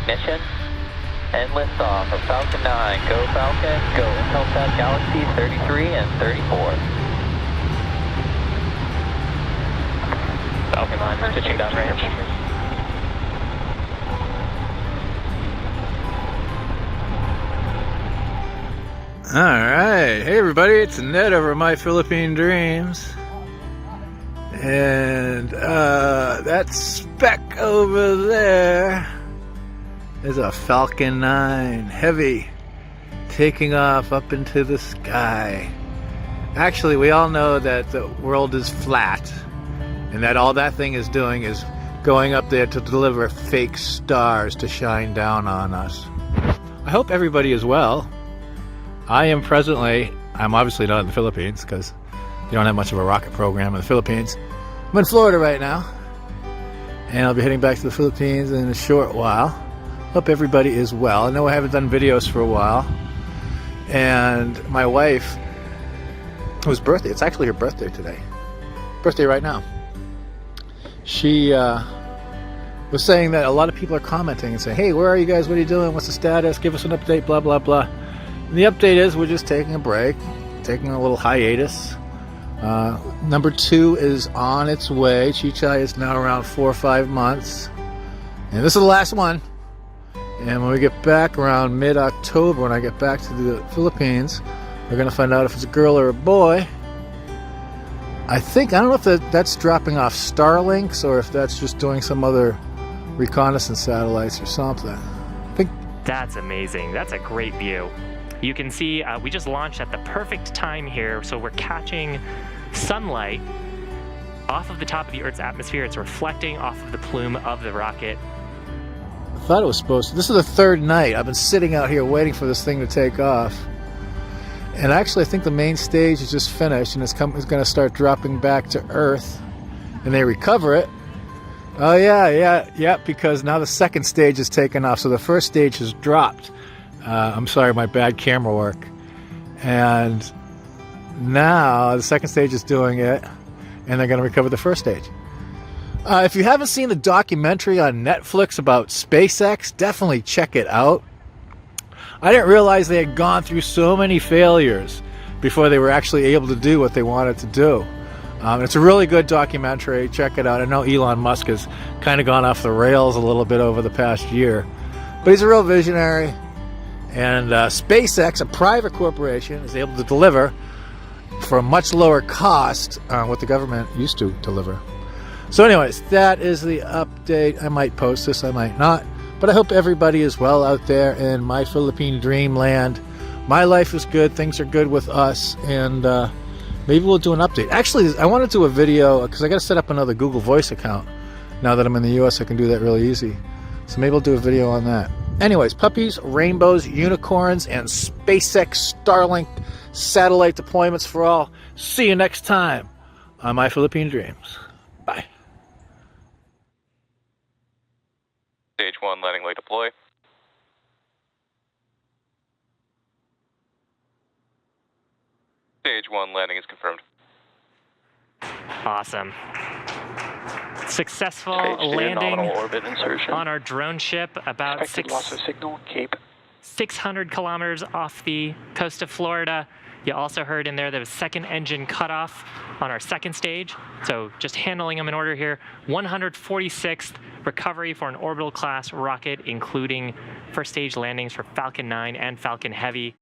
ignition and liftoff of Falcon 9. Go Falcon, go Intelsat Galaxy 33 and 34. Falcon 9 is pitching downrange. Alright, hey everybody, it's Ned over My Philippine Dreams. And that speck over there is a Falcon 9 Heavy taking off up into the sky. Actually, we all know that the world is flat and that all that thing is doing is going up there to deliver fake stars to shine down on us. I hope everybody is well. I'm obviously not in the Philippines because you don't have much of a rocket program in the Philippines. I'm in Florida right now, and I'll be heading back to the Philippines in a short while. Hope everybody is well. I know I haven't done videos for a while, and my wife, whose birthday, it's actually her birthday today, birthday right now, she was saying that a lot of people are commenting and saying, hey, where are you guys, what are you doing, what's the status, give us an update, blah blah blah. And the update is we're just taking a break, taking a little hiatus. Number 2 is on its way. Chichay is now around 4 or 5 months. And this is the last one. And when we get back around mid-October, when I get back to the Philippines, we're going to find out if it's a girl or a boy. I don't know if that's dropping off Starlinks or if that's just doing some other reconnaissance satellites or something. That's amazing. That's a great view. You can see we just launched at the perfect time here, so we're catching sunlight off of the top of the Earth's atmosphere. It's reflecting off of the plume of the rocket. I thought it was supposed to. This is the 3rd night. I've been sitting out here waiting for this thing to take off. And actually, I think the main stage is just finished, and it's going to start dropping back to Earth, and they recover it. Oh yeah, because now the 2nd stage is taken off, so the 1st stage has dropped. I'm sorry, my bad camera work. And now the 2nd stage is doing it, and they're going to recover the 1st stage. If you haven't seen the documentary on Netflix about SpaceX, definitely check it out. I didn't realize they had gone through so many failures before they were actually able to do what they wanted to do. It's a really good documentary. Check it out. I know Elon Musk has kind of gone off the rails a little bit over the past year, but he's a real visionary. And SpaceX, a private corporation, is able to deliver for a much lower cost what the government used to deliver. So anyways, that is the update. I might post this, I might not. But I hope everybody is well out there in my Philippine dreamland. My life is good, things are good with us, and maybe we'll do an update. Actually, I want to do a video, because I got to set up another Google Voice account. Now that I'm in the US, I can do that really easy. So maybe I'll do a video on that. Anyways, puppies, rainbows, unicorns, and SpaceX Starlink satellite deployments for all. See you next time on My Philippine Dreams. Bye. Stage 1 landing light deploy. Stage 1 landing is confirmed. Awesome. Successful landing nominal orbit insertion on our drone ship about expected loss of signal, Cape 600 kilometers off the coast of Florida. You also heard in there was 2nd engine cutoff on our 2nd stage. So just handling them in order here. 146th recovery for an orbital class rocket, including 1st stage landings for Falcon 9 and Falcon Heavy.